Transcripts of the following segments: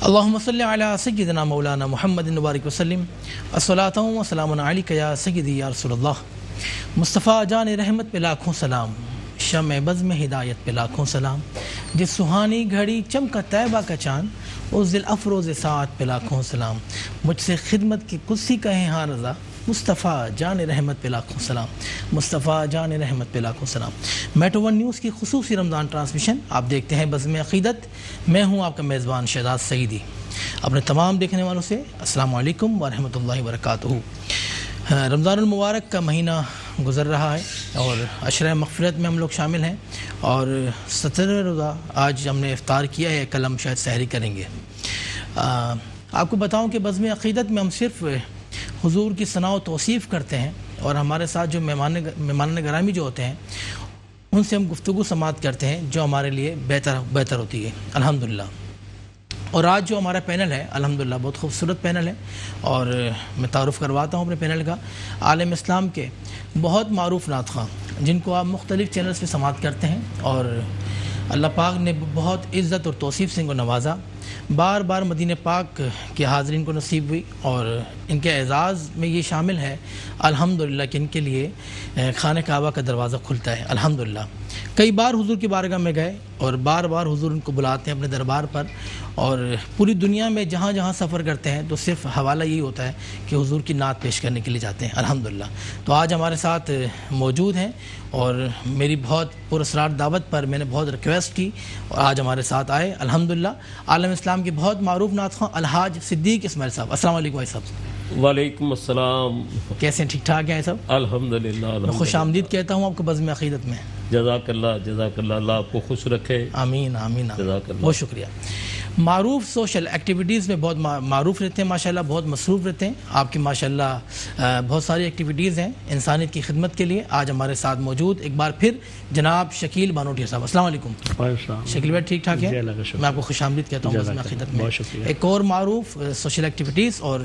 اللہم صلی علی سیدنا مولانا محمد وبارک وسلم الصلاۃ والسلام علیک یا سیدی یا رسول اللہ. مصطفیٰ جان رحمت پہ لاکھوں سلام، شمع بزم ہدایت پہ لاکھوں سلام. جس سہانی گھڑی چمکا طیبہ کا چاند، اس دل افروز ساعت پہ لاکھوں سلام. مجھ سے خدمت کی قدسی کہیں ہاں رضا، مصطفیٰ جان رحمت پہ لاکھوں سلام. مصطفیٰ جان رحمت پہ لاکھوں سلام. میٹرو ون نیوز کی خصوصی رمضان ٹرانسمیشن آپ دیکھتے ہیں بزم عقیدت. میں ہوں آپ کا میزبان شہزاد سعیدی. اپنے تمام دیکھنے والوں سے السلام علیکم ورحمۃ اللہ وبرکاتہ. رمضان المبارک کا مہینہ گزر رہا ہے اور عشرہ مغفرت میں ہم لوگ شامل ہیں، اور 17 روزہ آج ہم نے افطار کیا ہے، کل ہم شاید سحری کریں گے. آپ کو بتاؤں کہ بزم عقیدت میں ہم صرف حضور کی ثنا و توصیف کرتے ہیں، اور ہمارے ساتھ جو مہمان گرامی جو ہوتے ہیں ان سے ہم گفتگو سماعت کرتے ہیں جو ہمارے لیے بہتر ہوتی ہے الحمدللہ. اور آج جو ہمارا پینل ہے الحمدللہ بہت خوبصورت پینل ہے، اور میں تعارف کرواتا ہوں اپنے پینل کا. عالم اسلام کے بہت معروف نعت خواں جن کو آپ مختلف چینلز پہ سماعت کرتے ہیں، اور اللہ پاک نے بہت عزت اور توصیف سے ان کو نوازا. بار بار مدینہ پاک کے حاضرین کو نصیب ہوئی، اور ان کے اعزاز میں یہ شامل ہے الحمدللہ کہ ان کے لیے خانہ کعبہ کا دروازہ کھلتا ہے الحمدللہ. کئی بار حضور کی بارگاہ میں گئے، اور بار بار حضور ان کو بلاتے ہیں اپنے دربار پر، اور پوری دنیا میں جہاں جہاں سفر کرتے ہیں تو صرف حوالہ یہی ہوتا ہے کہ حضور کی نعت پیش کرنے کے لیے جاتے ہیں الحمدللہ. تو آج ہمارے ساتھ موجود ہیں، اور میری بہت پراسرار دعوت پر میں نے بہت ریکویسٹ کی اور آج ہمارے ساتھ آئے الحمدللہ. عالم اسلام کے بہت معروف نعت خواں الحاج صدیق اسماعیل صاحب. السلام علیکم بھائی صاحب. وعلیکم السلام. کیسے ہیں؟ ٹھیک ٹھاک ہیں سب؟ الحمدللہ. میں خوش آمدید کہتا ہوں آپ کو بزم عقیدت میں. جزاک اللہ اللہ آپ کو خوش رکھے. آمین آمین. جزاک اللہ. بہت شکریہ. معروف سوشل ایکٹیویٹیز میں بہت معروف رہتے ہیں ماشاءاللہ، بہت مصروف رہتے ہیں. آپ کی ماشاءاللہ بہت ساری ایکٹیویٹیز ہیں انسانیت کی خدمت کے لیے. آج ہمارے ساتھ موجود ایک بار پھر جناب شکیل بانوٹیا صاحب. السلام علیکم. شکیل بھائی ٹھیک ٹھاک ہے؟ میں آپ کو خوش آمدید کہتا ہوں بزم عقیدت میں. ایک اور معروف سوشل ایکٹیویٹیز اور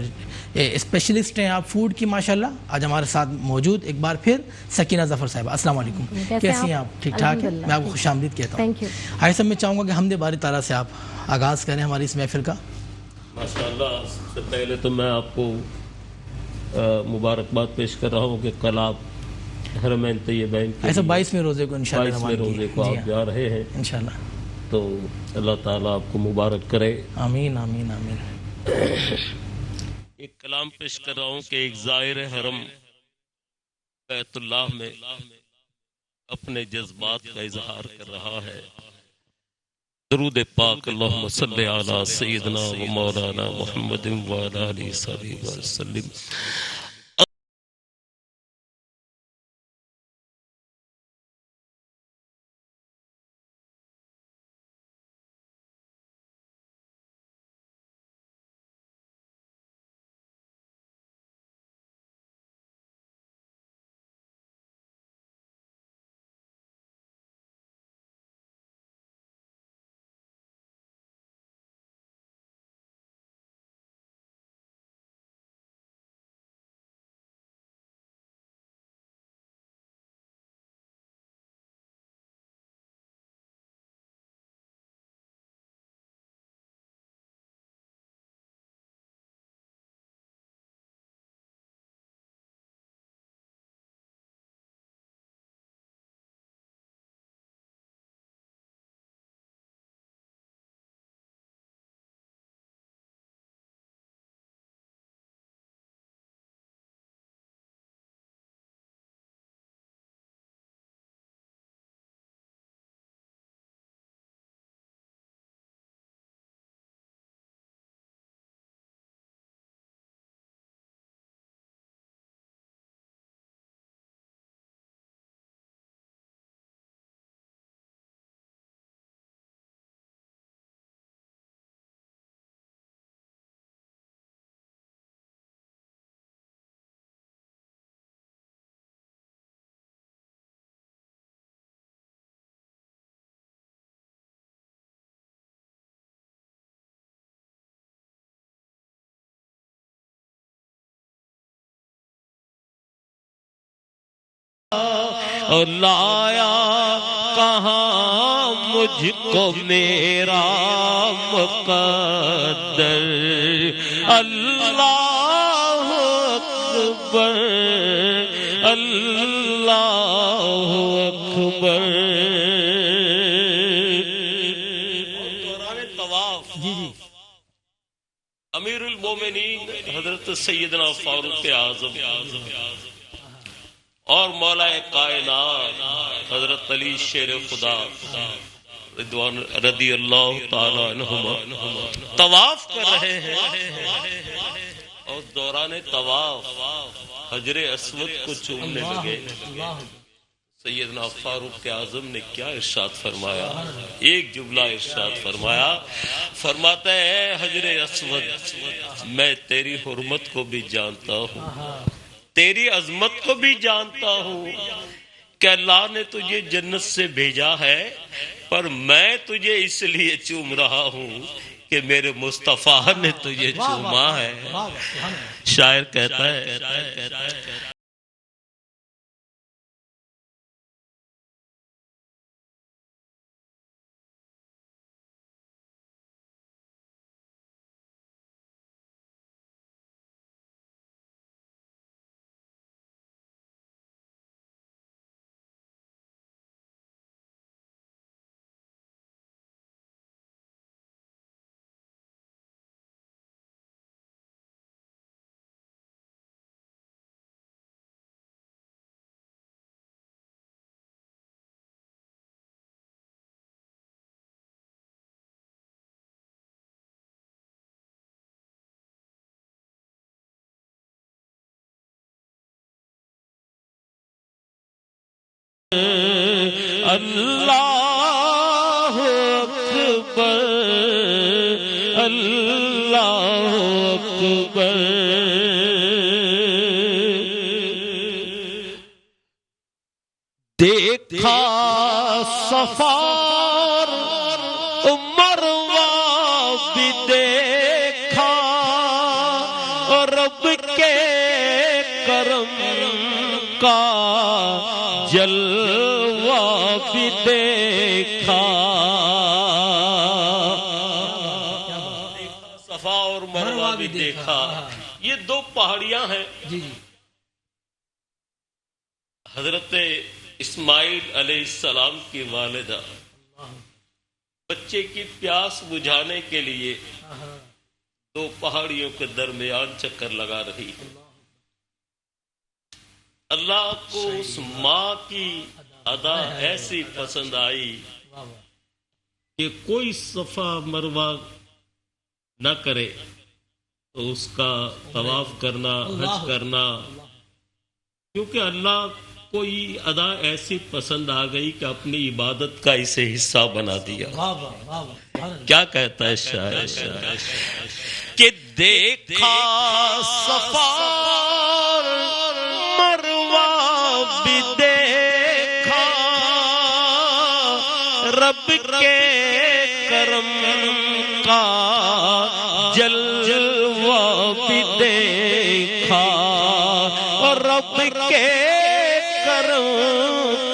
اسپیشلسٹ ہیں آپ فوڈ کی ماشاءاللہ، آج ہمارے ساتھ موجود ایک بار پھر سکینہ ظفر صاحبہ. السلام علیکم. کیسی ہیں آپ؟ ٹھیک ٹھاک ہے؟ میں آپ کو خوش آمدید کہتا ہوں. آئے سب میں چاہوں گا کہ حمد باری تعالیٰ سے آپ آغاز کریں ہماری اس محفل کا. ماشاءاللہ. سب سے پہلے تو میں آپ کو مبارکباد پیش کر رہا ہوں کہ کل آپ حرمین طیبین کے ایسا 22ویں روزے کو انشاءاللہ 22ویں روزے کو آپ جا رہے ہیں انشاءاللہ. تو اللہ تعالیٰ آپ کو مبارک کرے. آمین آمین آمین. ایک کلام پیش کر رہا ہوں کہ ایک زائر حرم بیت اللہ میں اپنے جذبات کا اظہار کر رہا ہے. درود پاک اللہم صلی علی سیدنا و مولانا محمد و علی آلہ وصحبہ وسلم. اور لایا کہاں مجھ کو میرا مقدر اللہ اکبر اللہ اکبر دوران طواف امیر المومنین حضرت سیدنا فاروق اعظم اور مولا کائنات حضرت علی شیر خدا رضوان رضی اللہ تعالی عنہما طواف کر رہے ہیں اور دوران طواف حجر اسود کو چومنے لگے. سیدنا فاروق اعظم نے کیا ارشاد فرمایا؟ ایک جملہ ارشاد فرمایا. فرماتا ہے حجر اسود میں تیری حرمت کو بھی جانتا ہوں، تیری عظمت کو بھی جانتا ہوں کہ اللہ نے تجھے جنت سے بھیجا ہے، پر میں تجھے اس لیے چوم رہا ہوں کہ میرے مصطفیٰ نے تجھے چوما ہے. شاعر کہتا ہے اللہ اکبر اللہ اکبر. دیکھا صفا مروہ بھی دیکھا رب کے کرم کا جلوہ بھی دیکھا. صفا اور مروہ بھی دیکھا. یہ دو پہاڑیاں ہیں. حضرت اسماعیل علیہ السلام کی والدہ بچے کی پیاس بجھانے کے لیے دو پہاڑیوں کے درمیان چکر لگا رہی ہے. اللہ کو اس ماں کی ادا ایسی پسند آئی کہ کوئی صفا مروہ نہ کرے تو اس کا طواف کرنا، حج کرنا، کیونکہ اللہ کوئی ادا ایسی پسند آ گئی کہ اپنی عبادت کا اسے حصہ بنا دیا. کیا کہتا ہے شاعر کہ دیکھا صفا مروہ بھی دیکھا رب کے کرم کا جلوہ بھی دیکھا اور رب کے کرم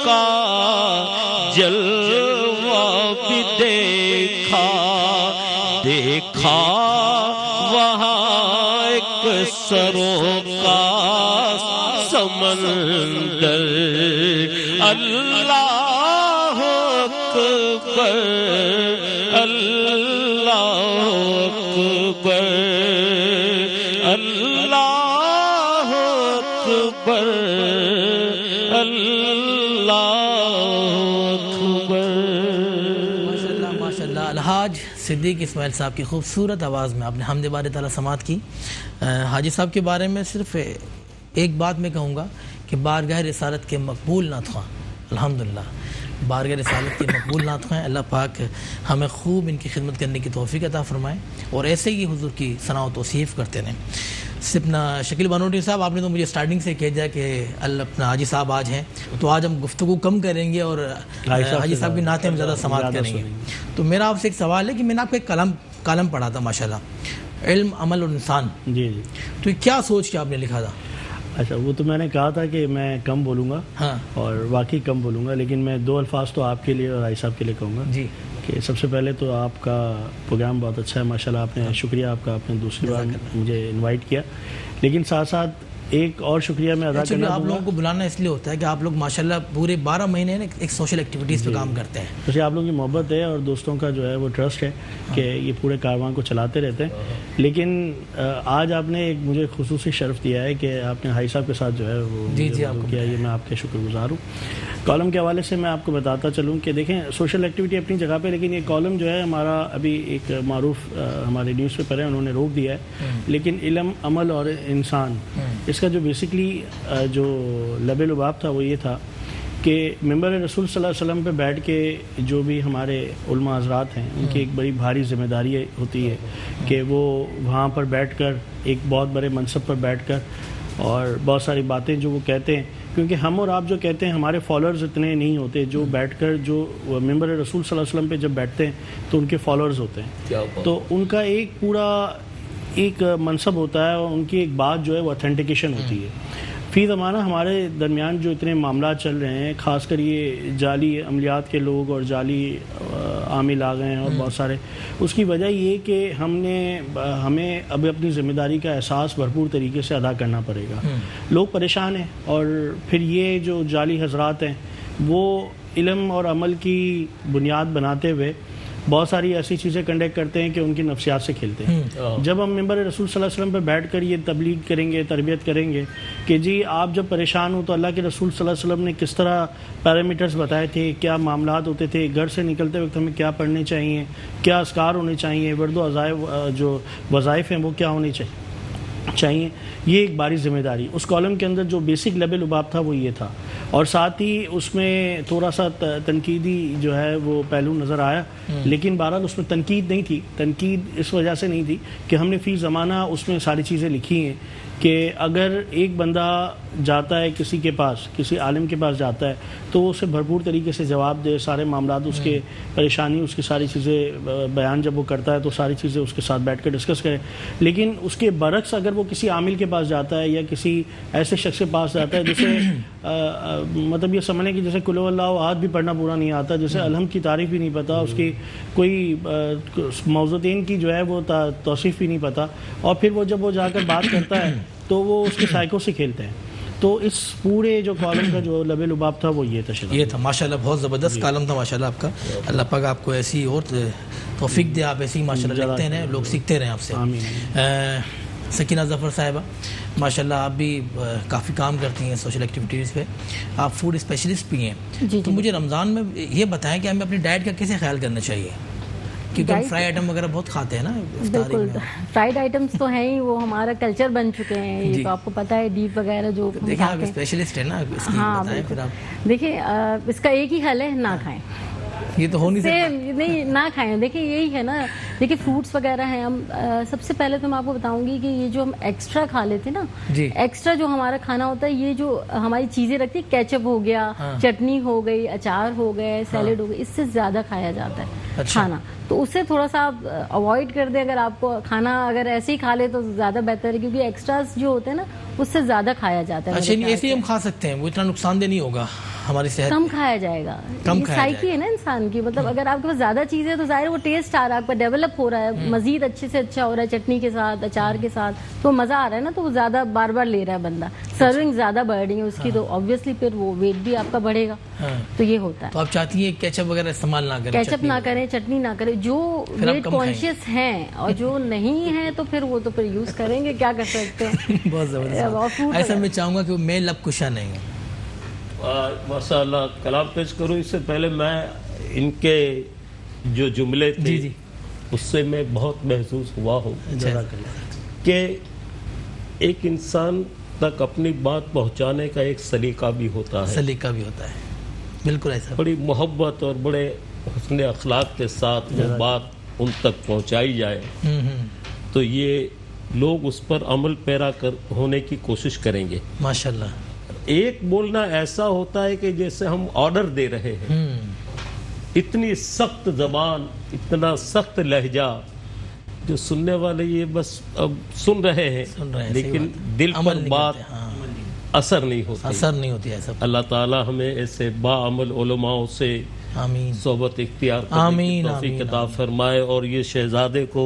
کا جلوہ بھی دیکھا. دیکھا وہاں ایک سروں کا سمندر. اللہ اکبر اللہ اکبر اللہ اکبر ماشاءاللہ. الحاج صدیق اسماعیل صاحب کی خوبصورت آواز میں آپ نے حمد باری تعالیٰ سماعت کی. حاجی صاحب کے بارے میں صرف ایک بات میں کہوں گا کہ بارگاہ رسالت کے مقبول نعت خواں، الحمدللہ بارگاہ رسالت کے مقبول نعت خواں. اللہ پاک ہمیں خوب ان کی خدمت کرنے کی توفیق عطا فرمائے اور ایسے ہی حضور کی ثنا و توصیف کرتے رہیں. اپنا شکیل بانوٹی صاحب، آپ نے تو مجھے سٹارٹنگ سے کہہ دیا کہ اپنا حاجی صاحب آج ہیں، تو آج ہم گفتگو کم کریں گے اور حاجی صاحب کی نعتیں ہم زیادہ سماعت کریں گے. تو میرا آپ سے ایک سوال ہے کہ میں نے آپ کا ایک کالم پڑھا تھا ماشاءاللہ، علم عمل اور انسان. جی تو کیا سوچ کے آپ نے لکھا تھا؟ اچھا، وہ تو میں نے کہا تھا کہ میں کم بولوں گا، ہاں اور واقعی کم بولوں گا، لیکن میں 2 الفاظ تو آپ کے لیے اور رائی صاحب کے لیے کہوں گا جی کہ سب سے پہلے تو آپ کا پروگرام بہت اچھا ہے ماشاءاللہ، آپ نے شکریہ آپ کا، آپ نے دوسری بار مجھے انوائٹ کیا، لیکن ساتھ ساتھ ایک اور شکریہ میں ادا کرنا آپ لوگوں کو بلانا اس لیے ہوتا ہے کہ آپ لوگ ماشاءاللہ پورے 12 مہینے ایک سوشل ایکٹیویٹیز پہ کام کرتے ہیں. ویسے آپ لوگوں کی محبت ہے اور دوستوں کا جو ہے وہ ٹرسٹ ہے کہ یہ پورے کارواں کو چلاتے رہتے ہیں. لیکن آج آپ نے ایک مجھے خصوصی شرف دیا ہے کہ آپ نے ہائی صاحب کے ساتھ جو ہے وہ کیا، یہ میں آپ کے شکر گزار ہوں. کالم کے حوالے سے میں آپ کو بتاتا چلوں کہ دیکھیں سوشل ایکٹیویٹی اپنی جگہ پہ، لیکن یہ کالم جو ہے ہمارا ابھی ایک معروف ہمارے نیوز پیپر ہے انہوں نے روک دیا ہے، لیکن علم، عمل اور انسان، اس کا جو بیسکلی جو لب لباب تھا وہ یہ تھا کہ ممبر رسول صلی اللہ علیہ وسلم پہ بیٹھ کے جو بھی ہمارے علماء حضرات ہیں ان کی ایک بڑی بھاری ذمہ داری ہوتی ہے کہ وہ وہاں پر بیٹھ کر ایک بہت بڑے منصب پر بیٹھ کر اور بہت ساری باتیں جو وہ کہتے ہیں، کیونکہ ہم اور آپ جو کہتے ہیں ہمارے فالوورز اتنے نہیں ہوتے، جو بیٹھ کر جو ممبر رسول صلی اللہ علیہ وسلم پہ جب بیٹھتے ہیں تو ان کے فالوورز ہوتے ہیں، تو ان کا ایک پورا ایک منصب ہوتا ہے اور ان کی ایک بات جو ہے وہ اتھینٹیکیشن ہوتی ہے. فی زمانہ ہمارے درمیان جو اتنے معاملات چل رہے ہیں، خاص کر یہ جعلی عملیات کے لوگ اور جعلی عامل آ گئے ہیں اور بہت سارے، اس کی وجہ یہ کہ ہمیں اب اپنی ذمہ داری کا احساس بھرپور طریقے سے ادا کرنا پڑے گا. لوگ پریشان ہیں، اور پھر یہ جو جعلی حضرات ہیں وہ علم اور عمل کی بنیاد بناتے ہوئے بہت ساری ایسی چیزیں کنڈکٹ کرتے ہیں کہ ان کی نفسیات سے کھیلتے ہیں. جب ہم ممبر رسول صلی اللہ علیہ وسلم پہ بیٹھ کر یہ تبلیغ کریں گے، تربیت کریں گے کہ جی آپ جب پریشان ہوں تو اللہ کے رسول صلی اللہ علیہ وسلم نے کس طرح پیرامیٹرز بتائے تھے، کیا معاملات ہوتے تھے، گھر سے نکلتے وقت ہمیں کیا پڑھنے چاہیے، کیا اذکار ہونے چاہیے، ورد و جو وظائف ہیں وہ کیا ہونے چاہیے، یہ ایک باری ذمہ داری. اس کالم کے اندر جو بیسک لب لباب تھا وہ یہ تھا، اور ساتھ ہی اس میں تھوڑا سا تنقیدی جو ہے وہ پہلو نظر آیا، لیکن بہرحال اس میں تنقید نہیں تھی. تنقید اس وجہ سے نہیں تھی کہ ہم نے فی زمانہ اس میں ساری چیزیں لکھی ہیں کہ اگر ایک بندہ جاتا ہے کسی کے پاس، کسی عالم کے پاس جاتا ہے تو وہ اسے بھرپور طریقے سے جواب دے، سارے معاملات اس کے پریشانی، اس کی ساری چیزیں بیان جب وہ کرتا ہے تو ساری چیزیں اس کے ساتھ بیٹھ کر ڈسکس کرے. لیکن اس کے برعکس اگر وہ کسی عامل کے پاس جاتا ہے یا کسی ایسے شخص کے پاس جاتا ہے جسے مطلب یہ سمجھنے کہ جیسے قل هو اللہ احد بھی پڑھنا پورا نہیں آتا، جسے الحمد کی تعریف بھی نہیں پتہ، اس کی کوئی موضوعین کی جو ہے وہ توصیف بھی نہیں پتہ، اور پھر وہ جب وہ جا کر بات کرتا ہے تو وہ اس کے سائیکو سے کھیلتے ہیں. تو اس پورے جو کالم کا جو لب لباب تھا وہ یہ تھا ماشاءاللہ بہت زبردست کالم تھا ماشاءاللہ آپ کا. اللہ پاک آپ کو ایسی اور توفیق دے، آپ ایسی ماشاءاللہ لکھتے رہیں، لوگ سیکھتے رہیں آپ سے. سکینہ ظفر صاحبہ ماشاءاللہ آپ بھی کافی کام کرتی ہیں سوشل ایکٹیویٹیز پہ، آپ فوڈ اسپیشلسٹ بھی ہیں. تو مجھے رمضان میں یہ بتائیں کہ ہمیں اپنی ڈائٹ کا کیسے خیال کرنا چاہیے، کیونکہ ہم فرائی آئٹم وغیرہ بہت کھاتے ہیں نا. بالکل، فرائیڈ آئٹمس تو ہیں ہی، وہ ہمارا کلچر بن چکے ہیں، یہ تو آپ کو پتہ ہے، ڈیپ وغیرہ جو دیکھیں آپ اسپیشلسٹ ہیں نا اس کی. ہاں بالکل. دیکھیں اس کا ایک ہی حل ہے، نہ کھائیں. یہ تو ہو نہیں سکتا، نہیں نہ کھائیں. دیکھیں یہی ہے نا، دیکھیں فروٹس وغیرہ ہیں. ہم سب سے پہلے تو میں آپ کو بتاؤں گی کہ یہ جو ہم ایکسٹرا کھا لیتے نا، ایکسٹرا جو ہمارا کھانا ہوتا ہے، یہ جو ہماری چیزیں رکھتی ہیں، کیچپ ہو گیا، چٹنی ہو گئی، اچار ہو گئے، سیلڈ ہو گئی، اس سے زیادہ کھایا جاتا ہے کھانا. تو اسے تھوڑا سا آپ اوائڈ کر دیں. اگر آپ کو کھانا اگر ایسے ہی کھا لے تو زیادہ بہتر ہے، کیونکہ ایکسٹراز جو ہوتے ہیں نا اس سے زیادہ کھایا جاتا ہے. اچھا ایسے ہی ہم کھا سکتے ہیں، وہ اتنا نقصان دہ نہیں ہوگا ہماری صحت، کم کھایا جائے گا. سائیکی ہے نا انسان کی، مطلب اگر آپ کے پاس زیادہ چیزیں تو ظاہر وہ ٹیسٹ آ رہا ہے، آپ کا ڈیولپ ہو رہا ہے، مزید اچھے سے اچھا ہو رہا ہے، چٹنی کے ساتھ، اچار کے ساتھ، تو مزہ آ رہا ہے نا، تو وہ زیادہ بار بار لے رہا ہے بندہ، سرونگ زیادہ بڑھ رہی ہے اس کی، تو آبویسلی پھر وہ ویٹ بھی آپ کا بڑھے گا. تو یہ ہوتا ہے. تو آپ چاہتی ہیں کیچپ وغیرہ استعمال نہ کریں، کیچپ نہ کریں، چٹنی نہ کریں. جو ویٹ کانشیس ہیں اور جو نہیں ہیں تو پھر وہ تو پھر یوز کریں گے، کیا کر سکتے ہیں. بہت زبردست. ایسا میں چاہوں گا کہ وہ میں لب کشا نہیں ہے. ماشاء اللہ کلام پیش کروں. اس سے پہلے میں ان کے جو جملے تھے اس سے میں بہت محسوس ہوا ہوں کہ ایک انسان تک اپنی بات پہنچانے کا ایک سلیقہ بھی ہوتا ہے، سلیقہ بھی ہوتا ہے. بالکل ایسا، بڑی محبت اور بڑے حسن اخلاق کے ساتھ وہ بات ان تک پہنچائی جائے تو یہ لوگ اس پر عمل پیرا ہونے کی کوشش کریں گے. ماشاءاللہ. ایک بولنا ایسا ہوتا ہے کہ جیسے ہم آرڈر دے رہے ہیں، اتنی سخت زبان، اتنا سخت لہجہ، جو سننے والے یہ بس اب سن رہے ہیں لیکن دل پر بات اثر نہیں ہوتی ہے سب۔ اللہ تعالی ہمیں ایسے باعمل علماء سے آمین صحبت اختیار کرنے کی توفیق عطا فرمائے۔ اور یہ شہزادے کو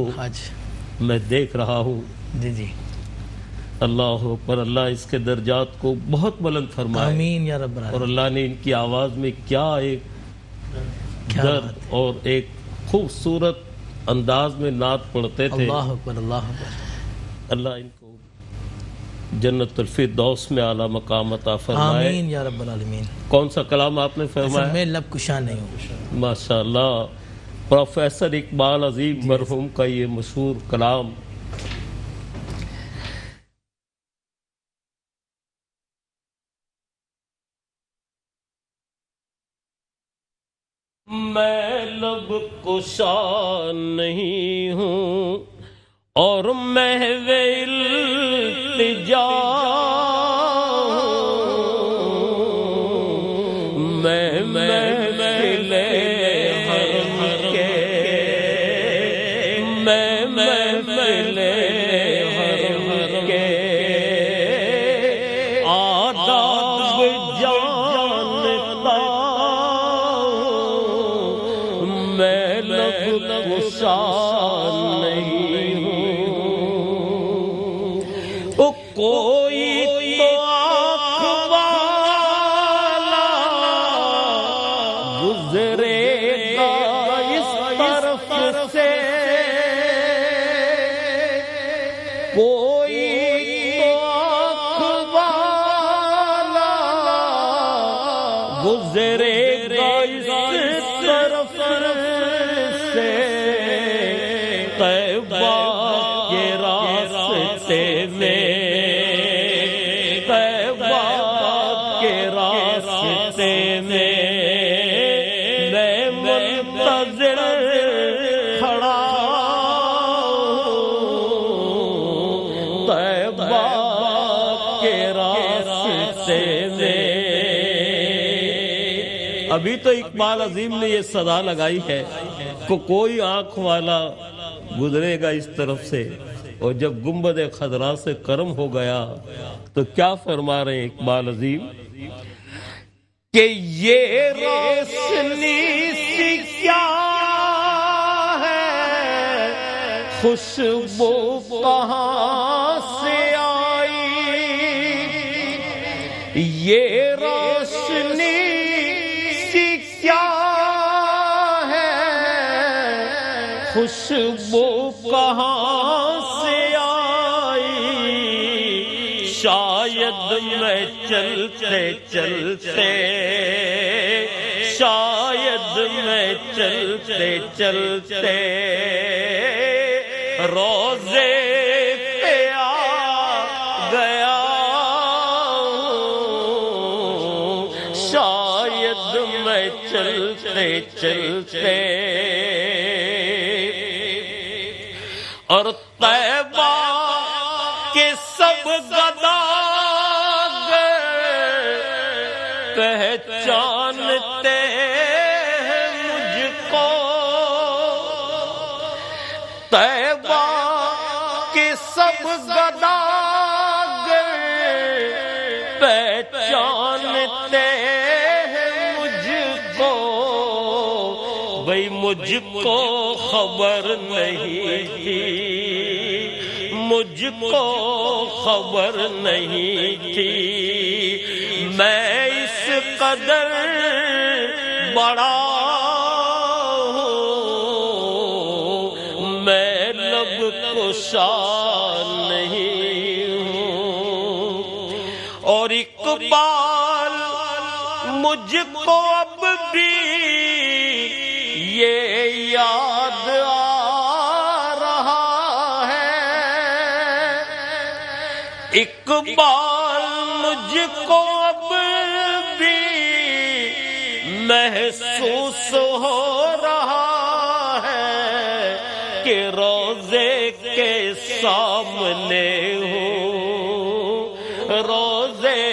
میں دیکھ رہا ہوں، جی اللہ اکبر، اللہ اس کے درجات کو بہت بلند فرمائے، آمین یا رب العالمین۔ اور اللہ نے ان کی آواز میں کیا ایک درد اور ایک خوبصورت انداز میں نعت پڑھتے تھے۔ اللہ اکبر، اللہ اکبر۔ اللہ ان کو جنت الفردوس میں اعلیٰ مقام عطا فرمائے، آمین یا رب العالمین۔ کون سا کلام آپ نے فرمایا؟ میں لب کشا نہیں ہوں۔ ماشاءاللہ، پروفیسر اقبال عظیم مرحوم کا یہ مشہور کلام، میں لب کشا نہیں ہوں اور محو التجا ہوں، میں محفل حرم کے، میں محفل حرم کے آداب جانتا ہوں، میں لب کشا نہیں ہوں۔ کوئی تو آنکھ والا گزرے گا اس طرف سے، کوئی تو آنکھ والا گزرے گا اس طرف سے، طیبہ کے راستے میں، طیبہ کے راستے میں میں منتظر کھڑا ہوں، طیبہ کے راستے میں۔ ابھی تو اقبال عظیم نے یہ صدا لگائی ہے کہ کوئی آنکھ والا گزرے گا اس طرف سے، اور جب گنبد خضرا سے کرم ہو گیا تو کیا فرما رہے ہیں اقبال عظیم کہ یہ روشنی سی کیا ہے، خوشبو کہاں سے آئی، یہ روشنی سی کیا ہے، خوشبو کہاں سے آئی، شاید میں چلتے چلتے، شاید میں چلتے چلتے روزے پہ آ گیا ہوں، شاید میں چلتے چلتے، اور طیبہ کے سب گداگر پہچانتے ہیں مجھ کو، طیبہ کے سب گداگر پہچانتے ہیں مجھ کو، بھئی مجھ کو خبر نہیں تھی، مجھ کو خبر نہیں تھی، میں اس قدر بڑا ہوں، میں لب کشا نہیں ہوں۔ اور اقبال مجھ کو اب بھی یہ یاد آ رہا ہے، اقبال مجھ کو اب بھی محسوس ہو رہا ہے کہ روزے کے سامنے ہوں، روزے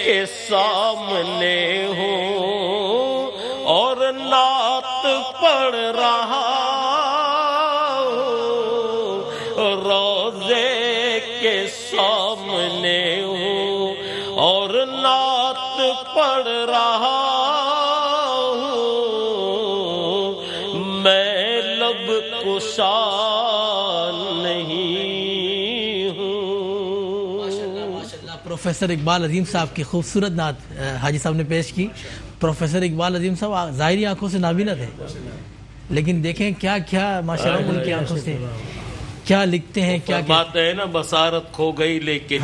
کے سامنے ہوں، اور نعت پڑھ رہا ہوں، روزے کے سامنے ہوں، پڑھ رہا ہوں میں لب کشا نہیں ہوں. پروفیسر اقبال عظیم صاحب کی خوبصورت نعت حاجی صاحب نے پیش کی. پروفیسر اقبال عظیم صاحب ظاہری آنکھوں سے نابینا تھے, لیکن دیکھیں کیا کیا ماشاءاللہ ان کی آنکھوں سے کیا لکھتے ہیں, کیا بات ہے نا, بصارت کھو گئی لیکن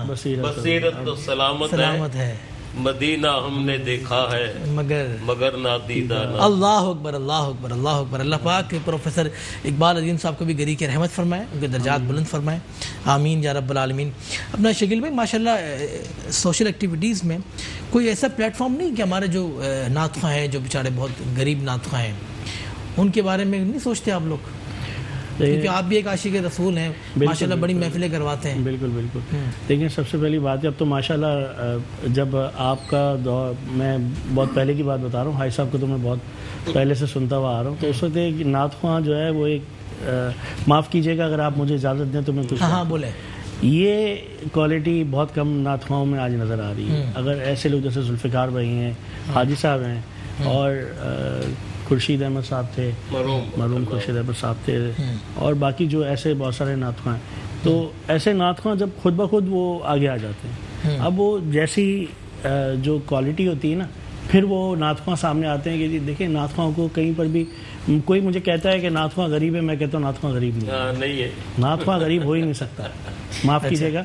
بصیرت تو سلامت ہے. مدینہ ہم نے دیکھا ہے مگر نادیدہ نہ. اللہ اکبر اللہ اکبر اللہ اکبر. اللہ پاک پروفیسر اقبال عظیم صاحب کو بھی گری کے رحمت فرمائے, ان کے درجات بلند فرمائے, آمین یا رب العالمین. اپنا شکیل بھائی ماشاءاللہ سوشل ایکٹیویٹیز میں کوئی ایسا پلیٹ فارم نہیں کہ ہمارے جو نعت خواں ہیں, جو بیچارے بہت غریب نعت خواں ہیں, ان کے بارے میں نہیں سوچتے آپ لوگ؟ کیونکہ آپ بھی ایک عاشق رسول ہیں, ماشاءاللہ بڑی محفلیں کرواتے ہیں. بالکل بالکل. لیکن سب سے پہلی بات ہے, اب تو ماشاءاللہ جب آپ کا دور, میں بہت پہلے کی بات بتا رہا ہوں, حاجی صاحب کو تو میں بہت پہلے سے سنتا ہوا آ رہا ہوں, تو اس وقت ایک نعت خواں جو ہے وہ ایک, معاف کیجیے گا اگر آپ مجھے اجازت دیں تو میں کچھ ہاں بولیں. یہ کوالٹی بہت کم نعت خواہوں میں آج نظر آ رہی ہے. اگر ایسے لوگ جیسے ذوالفقار بھائی ہیں, حاجی صاحب ہیں, اور خورشید احمد صاحب تھے, مرحوم خورشید احمد صاحب تھے, اور باقی جو ایسے بہت سارے نعت خواں ہیں, تو ایسے نعت خواں جب خود بخود وہ آگے آ جاتے ہیں. اب وہ جیسی جو کوالٹی ہوتی ہے نا, پھر وہ نعت خواں سامنے آتے ہیں کہ جی دیکھیں نعت خواں کو کہیں پر بھی کوئی مجھے کہتا ہے کہ نعت خواں غریب ہے, میں کہتا ہوں نعت خواں غریب نہیں ہے. نعت خواں غریب ہو ہی نہیں سکتا, معاف کیجیے گا,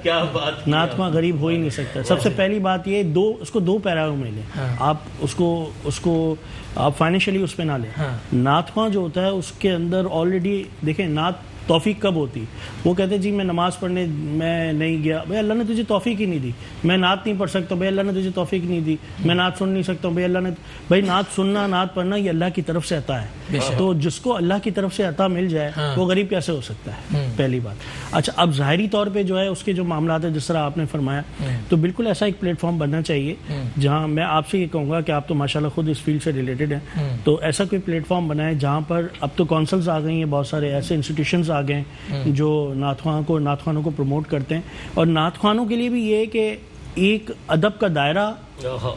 نعت خواں غریب ہو ہی نہیں سکتا. سب سے پہلی بات یہ, اس کو دو پیراوں میں لیں آپ, اس کو آپ فائنینشلی اس پہ نہ لیں. نعت خواں جو ہوتا ہے اس کے اندر آلریڈی دیکھیں نعت توفیق کب ہوتی, وہ کہتے ہیں جی میں نماز پڑھنے میں نہیں گیا, بھائی اللہ نے تجھے توفیق ہی نہیں دی. میں نعت نہیں پڑھ سکتا, بھائی اللہ نے تجھے توفیق نہیں دی. میں نعت سن نہیں سکتا ہوں, بھائی اللہ نے, بھائی نعت سننا نعت پڑھنا یہ اللہ کی طرف سے عطا ہے. تو جس کو اللہ کی طرف سے عطا مل جائے وہ غریب کیسے ہو سکتا ہے, پہلی بات. اچھا, اب ظاہری طور پہ جو ہے اس کے جو معاملات ہیں جس طرح آپ نے فرمایا, تو بالکل ایسا ایک پلیٹ فارم بننا چاہیے جہاں میں آپ سے یہ کہوں گا کہ آپ تو ماشاءاللہ خود اس فیلڈ سے ریلیٹڈ ہیں, تو ایسا کوئی پلیٹ فارم بنائیں جہاں پر, اب تو کونسلز آ گئی ہیں, بہت سارے ایسے انسٹیٹیوشنز آ گئے ہیں جو نعت خوانوں کو پروموٹ کرتے ہیں. اور نعت خوانوں کے لیے بھی یہ کہ ایک ادب کا دائرہ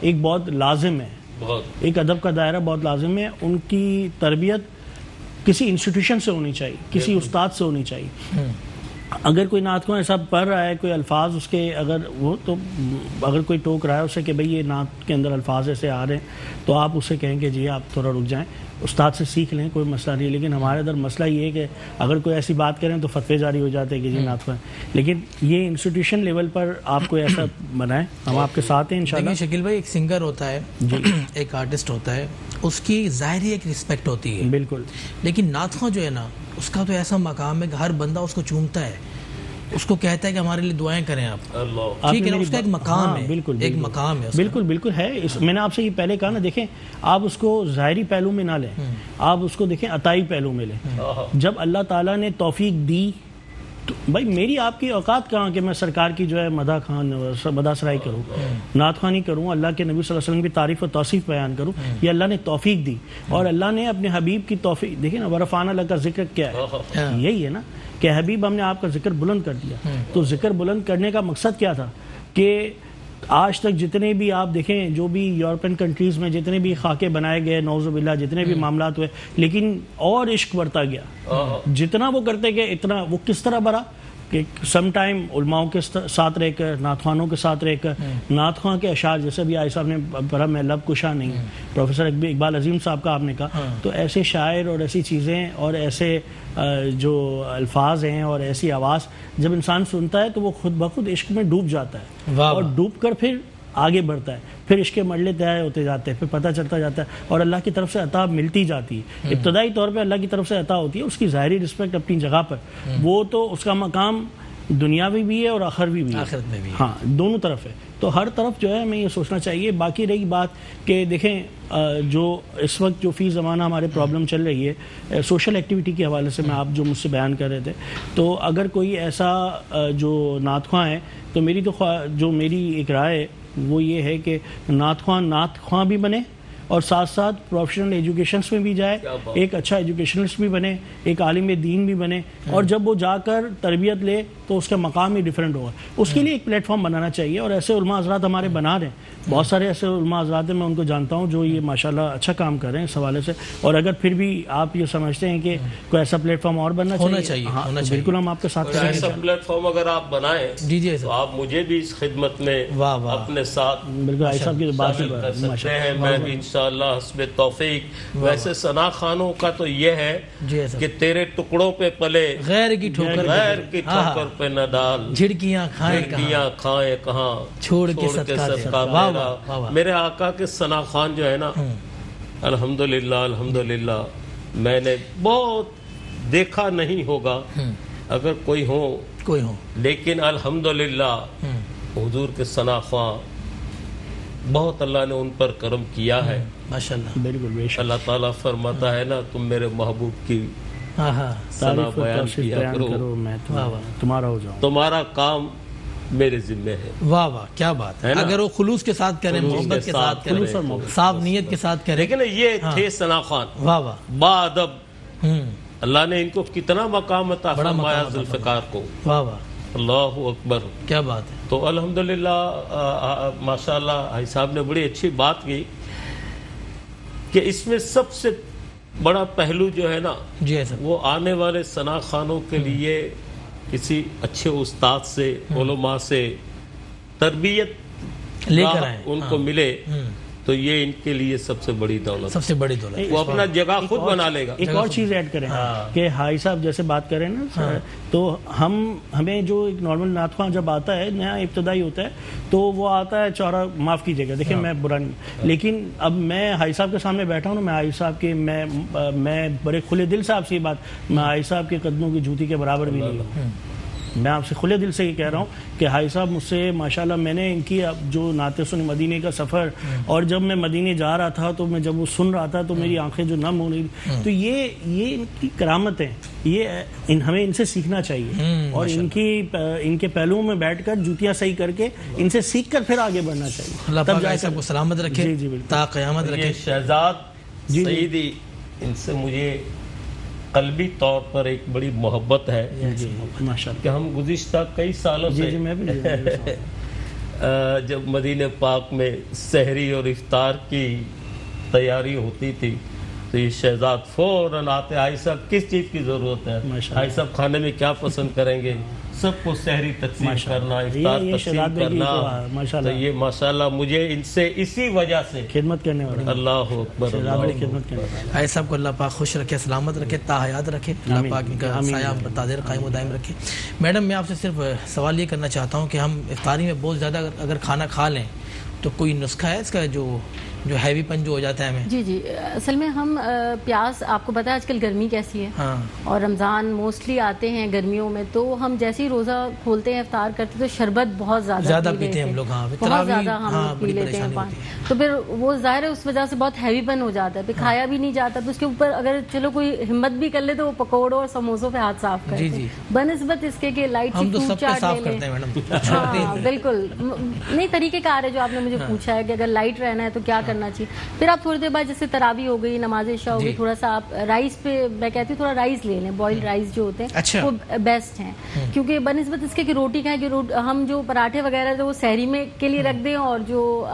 ایک بہت لازم ہے, ایک ادب کا دائرہ بہت لازم ہے. ان کی تربیت کسی انسٹیٹیوشن سے ہونی چاہیے, کسی استاد سے ہونی چاہیے. اگر کوئی نعت خواں ایسا پڑھ رہا ہے, کوئی الفاظ اس کے اگر کوئی ٹوک رہا ہے اسے کہ بھئی یہ نعت کے اندر الفاظ ایسے آ رہے ہیں, تو آپ اسے کہیں کہ جی آپ تھوڑا رک جائیں, استاد سے سیکھ لیں, کوئی مسئلہ نہیں. لیکن ہمارے ادھر مسئلہ یہ ہے کہ اگر کوئی ایسی بات کریں تو فتوے جاری ہو جاتے ہیں کہ جی نعت خواں. لیکن یہ انسٹیٹیوشن لیول پر آپ کو ایسا بنائیں, ہم آپ کے ساتھ ہیں انشاءاللہ. شکیل بھائی, ایک سنگر ہوتا ہے, ایک آرٹسٹ ہوتا ہے, اس کی ظاہری ایک رسپیکٹ ہوتی ہے, بالکل. لیکن نعت خواں جو ہے نا, اس کا تو ایسا مقام ہے کہ ہر بندہ اس کو چومتا ہے, اس کو کہتا ہے کہ ہمارے لیے دعائیں کریں آپ. ٹھیک ہے نا, اس کا ایک مقام ہے, ایک مقام ہے, بالکل بالکل ہے. میں نے آپ سے یہ پہلے کہا نا, دیکھیں آپ اس کو ظاہری پہلو میں نہ لیں, آپ اس کو دیکھیں عطائی پہلو میں لیں. جب اللہ تعالیٰ نے توفیق دی تو بھائی میری آپ کی اوقات کہاں کہ میں سرکار کی جو ہے مدح سرائی کروں, نعت خوانی کروں, اللہ کے نبی صلی اللہ علیہ وسلم کی تعریف و توصیف بیان کروں. یہ اللہ نے توفیق دی, اور اللہ نے اپنے حبیب کی توفیق, دیکھیں نا, ورفعنا لک ذکر کیا ہے, یہی ہے نا کہ حبیب ہم نے آپ کا ذکر بلند کر دیا. تو ذکر بلند کرنے کا مقصد کیا تھا کہ آج تک جتنے بھی آپ دیکھیں, جو بھی یورپین کنٹریز میں جتنے بھی خاکے بنائے گئے, نعوذ باللہ, جتنے بھی معاملات ہوئے, لیکن اور عشق بڑھتا گیا. جتنا وہ کرتے گئے اتنا وہ کس طرح بڑھا کہ سم ٹائم علماؤں کے ساتھ رہ کر, نعت خوانوں کے ساتھ رہ کر, نعت خواں کے اشعار جیسے بھی آئی صاحب نے پڑھا, میں لب کشا نہیں, پروفیسر اقبال عظیم صاحب کا آپ نے کہا, تو ایسے شاعر اور ایسی چیزیں اور ایسے جو الفاظ ہیں اور ایسی آواز جب انسان سنتا ہے تو وہ خود بخود عشق میں ڈوب جاتا ہے, اور ڈوب کر پھر آگے بڑھتا ہے, پھر عشق کے مرحلے طے ہوتے جاتے ہیں, پھر پتہ چلتا جاتا ہے, اور اللہ کی طرف سے عطا ملتی جاتی ہے. ابتدائی طور پہ اللہ کی طرف سے عطا ہوتی ہے, اس کی ظاہری رسپیکٹ اپنی جگہ پر, وہ تو اس کا مقام دنیاوی بھی ہے اور آخروی بھی ہے, آخرت میں بھی, ہاں دونوں طرف ہے. تو ہر طرف جو ہے ہمیں یہ سوچنا چاہیے. باقی رہی بات کہ دیکھیں جو اس وقت جو فی زمانہ ہمارے پرابلم چل رہی ہے سوشل ایکٹیویٹی کے حوالے سے, میں آپ جو مجھ سے بیان کر رہے تھے, تو اگر کوئی ایسا جو نعت خواں ہے, تو میری ایک رائے وہ یہ ہے کہ نعت خواں بھی بنے اور ساتھ ساتھ پروفیشنل ایجوکیشنس میں بھی جائے, ایک اچھا ایجوکیشنسٹ بھی بنے, ایک عالم دین بھی بنے, اور جب وہ جا کر تربیت لے تو اس کا مقام ہی ڈیفرنٹ ہوگا. اس کے لیے ایک پلیٹ فارم بنانا چاہیے, اور ایسے علماء حضرات ہمارے بنا رہے ہیں, بہت سارے ایسے علماء حضرات ہیں, میں ان کو جانتا ہوں جو یہ ماشاءاللہ اچھا کام کر رہے ہیں اس حوالے سے. اور اگر پھر بھی آپ یہ سمجھتے ہیں کہ کوئی ایسا پلیٹ فارم اور بننا چاہیے, ہاں بالکل ہم آپ کے ساتھ ہیں. ایسا پلیٹ فارم اگر آپ بنائیں تو آپ مجھے بھی اس خدمت میں اپنے ساتھ بالکل بھائی صاحب کی بات کر سکتے ہیں. میں بھی انشاءاللہ حسب توفیق. ویسے ثنا خانوں کا تو یہ ہے کہ تیرے ٹکڑوں پہ پلے غیر کی ٹھوکر پہ نہ ڈال, جھڑکیاں کھائیں کہاں, چھوڑ کے صدقہ میرا. میرے آقا کے ثنا خان جو ہے نا, الحمدللہ میں نے بہت دیکھا نہیں ہوگا اگر کوئی ہو, لیکن الحمدللہ حضور کے ثنا خان بہت اللہ نے ان پر کرم کیا ہے ماشاءاللہ. بالکل اللہ تعالیٰ فرماتا ہے نا, تم میرے محبوب کی ثنا بیان کیا کرو, میں تمہارا ہو جاؤں, تمہارا کام میرے ذمہ ہے. واہ واہ کیا بات ہے. اگر وہ خلوص کے ساتھ کریں, محبت کے ساتھ کریں, صاف نیت کے ساتھ کریں. لیکن یہ تھے ثنا خان, واہ واہ, با ادب. اللہ نے ان کو کتنا مقام عطا فرمایا ذوالفقار کو. واہ واہ, اللہ اکبر, کیا بات ہے. تو الحمدللہ ماشاءاللہ حاجی صاحب نے بڑی اچھی بات کی کہ اس میں سب سے بڑا پہلو جو ہے نا, وہ آنے والے ثنا خانوں کے لیے کسی اچھے استاد سے, علماء سے تربیت لے کر آئیں, ان کو ملے تو یہ ان کے لیے سب سے بڑی دولت, سب سے بڑی دولت. وہ اپنا جگہ خود بنا لے گا. ایک اور چیز ایڈ کریں کہ حاجی صاحب جیسے بات کریں نا, تو ہمیں جو ایک نارمل نعت خواں جب آتا ہے, نیا ابتدائی ہوتا ہے, تو وہ آتا ہے چورا, معاف کیجیے گا, دیکھیں میں برا نہیں, لیکن اب میں حاجی صاحب کے سامنے بیٹھا ہوں نا, میں حاجی صاحب کے میں بڑے کھلے دل سے آپ سے یہ بات, میں حاجی صاحب کے قدموں کی جوتی کے برابر بھی نہیں ہوں. میں آپ سے کھلے دل سے یہ کہہ رہا ہوں کہ حاجی صاحب مجھ سے ماشاءاللہ, میں نے ان کی جو نعت سن مدینے کا سفر, اور جب میں مدینے جا رہا تھا تو میں جب وہ سن رہا تھا تو میری آنکھیں جو نم ہو رہی تھی. تو یہ ان کی کرامت ہے, یہ ہمیں ان سے سیکھنا چاہیے, اور ان کے پہلوؤں میں بیٹھ کر جوتیاں صحیح کر کے ان سے سیکھ کر پھر آگے بڑھنا چاہیے. اللہ پاک ایسا کو سلامت رکھے تا قیامت رکھے. شہزاد سعیدی, ان سے مجھے قلبی طور پر ایک بڑی محبت ہے کہ ہم گزشتہ کئی سالوں سے جب مدینہ پاک میں سحری اور افطار کی تیاری ہوتی تھی تو یہ شہزاد فوراً آتے, حاجی صاحب کس چیز کی ضرورت ہے, حاجی صاحب کھانے میں کیا پسند کریں گے, سب کو سحری تقسیم کرنا, افطار تقسیم کرنا. تو یہ ماشاءاللہ مجھے ان سے اسی وجہ سے خدمت کرنے والا, اللہ اکبر, حاجی صاحب کو اللہ پاک خوش رکھے, سلامت رکھے, تا حیات رکھے, اللہ پاک ان کا سایہ بتادر قائم و دائم رکھے. میڈم میں آپ سے صرف سوال یہ کرنا چاہتا ہوں کہ ہم افطاری میں بہت زیادہ اگر کھانا کھا لیں تو کوئی نسخہ ہے اس کا جو ہیوی پن جو ہو جاتا ہے ہمیں؟ جی اصل میں ہم پیاز, آپ کو پتا ہے آج کل گرمی کیسی ہے, اور رمضان موسٹلی آتے ہیں گرمیوں میں, تو ہم جیسے ہی روزہ کھولتے ہیں افطار کرتے تو شربت بہت زیادہ پیتے ہیں ہم لوگ, بہت زیادہ ہم پی لیتے ہیں پانی, تو پھر وہ ظاہر ہے اس وجہ سے بہت ہیوی پن ہو جاتا ہے, پھر کھایا بھی نہیں جاتا. تو اس کے اوپر اگر چلو کوئی ہمت بھی کر لے تو وہ پکوڑوں اور سموسوں پہ ہاتھ صاف کرتے ہیں, بنسبت اس کے کہ لائٹ سی فروٹ چاٹ لے لیں. ہاں بالکل, نہیں طریقہ کار ہے جو آپ نے مجھے پوچھا ہے کہ اگر لائٹ رہنا ہے تو کیا کرنا چاہیے. پھر آپ تھوڑی دیر بعد جیسے تراویح ہو گئی, نماز عشاء ہو گئی, تھوڑا سا آپ رائس پہ, میں کہتی ہوں تھوڑا رائس لے لیں, بوائلڈ رائس جو ہوتے ہیں وہ بیسٹ ہیں, کیونکہ بنسبت اس کے کہ روٹی کھائیں, کہ ہم جو پراٹھے وغیرہ وہ سحری میں کے لیے رکھ دیں, اور جو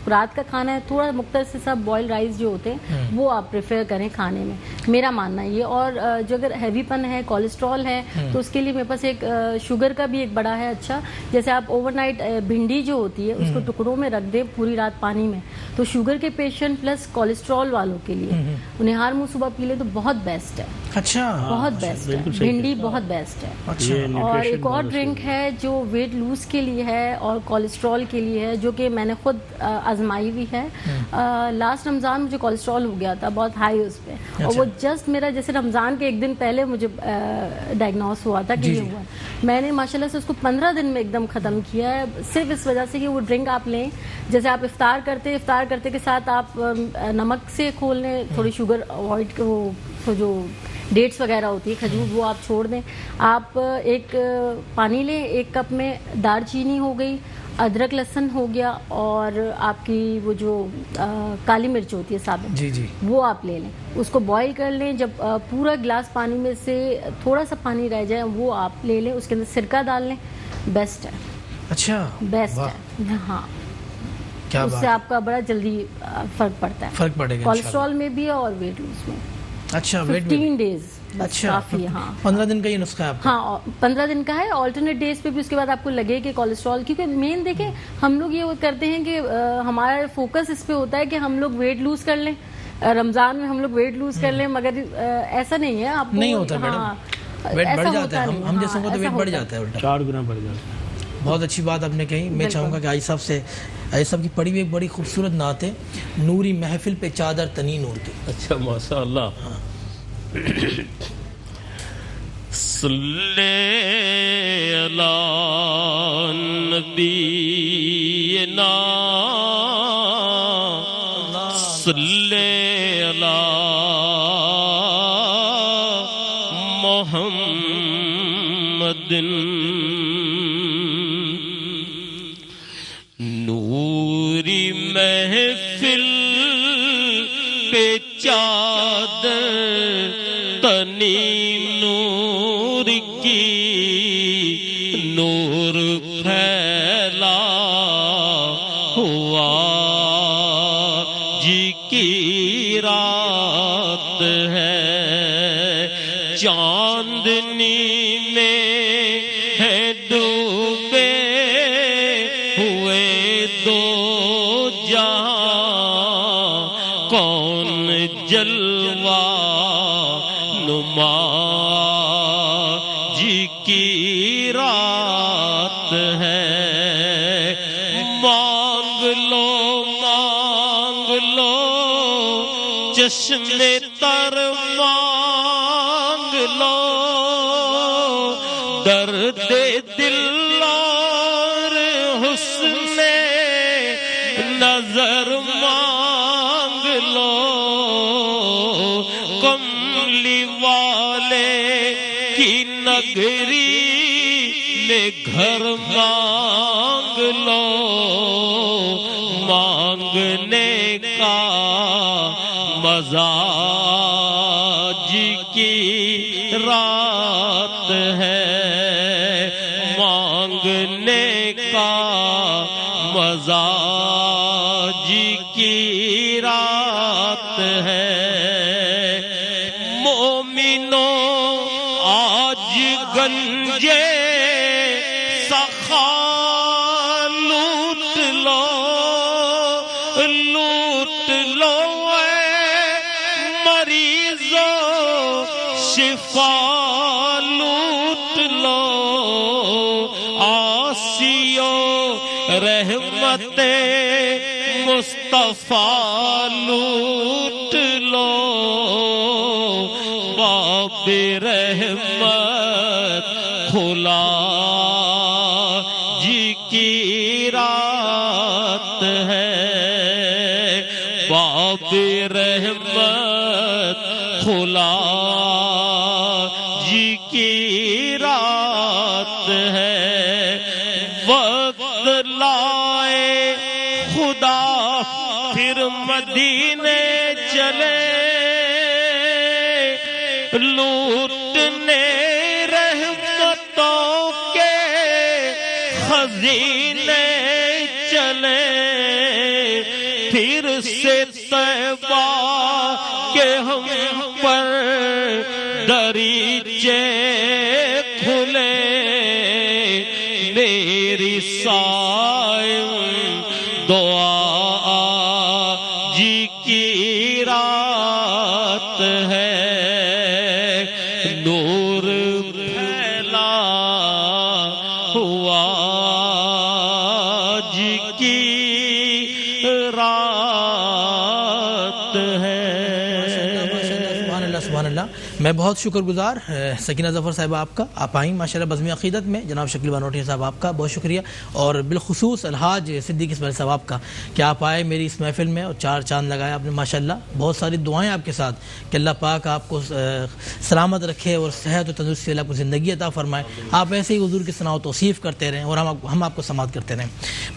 رات کا کھانا ہے تھوڑا مختصر سا بوائلڈ رائس جو ہوتے ہیں وہ آپ پریفر کریں کھانے میں, میرا ماننا یہ. اور جو اگر ہیوی پن ہے, کولیسٹرول ہے, تو اس کے لیے میرے پاس ایک شوگر کا بھی ایک بڑا ہے اچھا, جیسے آپ اوور نائٹ بھنڈی جو ہوتی ہے اس کو ٹکڑوں میں رکھ دیں پوری رات پانی میں, تو شوگر کے پیشنٹ پلس کولیسٹرول والوں کے لیے انہیں ہر منہ صبح پی لے تو بہت بیسٹ ہے. اچھا, بہت بیسٹ ہے, بھنڈی بہت بیسٹ ہے. اور ایک اور ڈرنک ہے جو ویٹ لوز کے لیے ہے اور کولیسٹرول کے لیے ہے, جو کہ میں نے خود آزمائی ہوئی ہے. لاسٹ رمضان مجھے کولیسٹرول ہو گیا تھا بہت ہائی اس پہ, اور وہ جسٹ میرا جیسے رمضان کے ایک دن پہلے مجھے ڈائگنوز ہوا تھا کہ یہ ہوا. میں نے ماشاء اللہ سے اس کو 15 دن میں ایک دم ختم کیا ہے, صرف اس وجہ سے کہ وہ ڈرنک آپ لیں, جیسے آپ افطار کرتے کے ساتھ آپ نمک سے کھول لیں, تھوڑی شوگر اوائڈ, وہ جو ڈیٹس وغیرہ ہوتی ہے کھجور وہ آپ چھوڑ دیں. آپ ایک پانی لیں, 1 کپ میں دار چینی ہو گئی, ادرک لہسن ہو گیا، اور آپ کی وہ جو کالی مرچ ہوتی ہے ثابت، جی جی، وہ آپ لے لیں، اس کو بوائل کر لیں. جب پورا گلاس پانی میں سے تھوڑا سا پانی رہ جائے وہ آپ لے لیں، اس کے اندر سرکہ ڈال لیں، بیسٹ ہے. اچھا بیسٹ ہے ہاں. اس سے آپ کا بڑا جلدی فرق پڑتا ہے، فرق پڑے گا کولیسٹرول میں بھی اور ویٹ لوز میں. اچھا 15 days اچھا کافی. ہاں 15 دن کا یہ نسخہ ہے آپ کا؟ ہاں 15 دن کا ہے. آلٹرنیٹ ڈیز پہ بھی اس کے بعد آپ کو لگے کہ کولیسٹرول، کیونکہ مین دیکھیں ہم لوگ یہ کرتے ہیں کہ ہمارا فوکس اس پہ ہوتا ہے کہ ہم لوگ ویٹ لوز کر لیں، رمضان میں ہم لوگ ویٹ لوز کر لیں، مگر ایسا نہیں ہے. آپ نہیں ہوتا میڈم، ویٹ بڑھ جاتا ہے. ہم جیسوں کو تو ویٹ بڑھ جاتا ہے الٹا، 4 گنا بڑھ جاتا ہے. بہت اچھی بات آپ نے کہی. میں چاہوں گا کہ عائشہ صاحب سے، عائشہ صاحب کی پڑھی ہوئی ایک بڑی خوبصورت نعت ہے، نوری محفل پہ چادر تنی نور کی. اچھا ماشاء اللہ. صلی علی نبینا صلی علی محمد نوری محفل پہ چادر تنی نور کی، نور پھیلا ہوا جی کی رات ہے، چاندنی میں ہے ڈوبے ہوئے دو جہاں، کون جلوہ نما جی کی رات ہے. مانگ لو چشم تر مانگ لو، درد دل اور حسن نظر مانگ لو، کملی والے کی نگری میں گھر مانگ لو. مانگنے کا مزہ جی کی رات ہے، مانگنے کا مزہ جی کی رات ہے. مومنوں آج گنجے سخا لوٹ لو، لوٹ لو اے مریضوں شفا لوٹ لو، آسیو رحمت مصطفیٰ لوٹ لو، باب رحمت کھلا جی کی رات ہے، باب رحمت کھلا جی کی رات ہے. وقت لائے خدا پھر مدینے چلے، لوٹنے رحمتوں کے خزینے چلے، پھر سے طیبہ کے ہم پر دریچے کھلے، میری صائم دعا جی کی رات ہے، نور پھیلا ہوا جی کی رات ہے. سبحان اللہ. میں بہت شکر گزار سکینہ ظفر صاحبہ آپ کا. آپ آئیں ماشاءاللہ بزم عقیدت میں. جناب شکیل بانوٹی صاحب آپ کا بہت شکریہ, اور بالخصوص الحاج صدیق اسماعیل صاحب آپ کا کہ آپ آئے میری اس محفل میں اور 4 چاند لگائے آپ نے ماشاءاللہ. بہت ساری دعائیں آپ کے ساتھ کہ اللہ پاک آپ کو سلامت رکھے اور صحت و تندرستی اللہ کو زندگی عطا فرمائے. آپ ایسے ہی حضور کی ثنا و توصیف کرتے رہیں اور ہم آپ کو سماعت کرتے رہیں.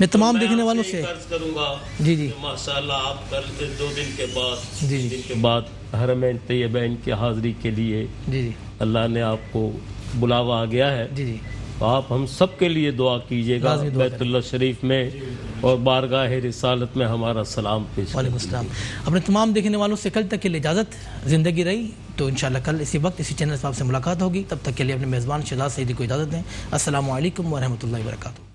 میں تمام دیکھنے والوں سے عرض کروں گا جی ماشاءاللہ آپ کل 2 دن کے بعد جی بعد حرمین طیبین کی حاضری کے لیے اللہ نے آپ کو بلاوا آ گیا ہے. تو آپ ہم سب کے لیے دعا کیجیے گا بیت اللہ شریف میں اور بارگاہ رسالت میں ہمارا سلام پیش. وعلیکم السلام. اپنے تمام دیکھنے والوں سے کل تک کے لیے اجازت. زندگی رہی تو انشاءاللہ کل اسی وقت اسی چینل سے آپ سے ملاقات ہوگی. تب تک کے لیے اپنے میزبان شہزاد سعیدی کو اجازت دیں. السلام علیکم ورحمۃ اللہ وبرکاتہ.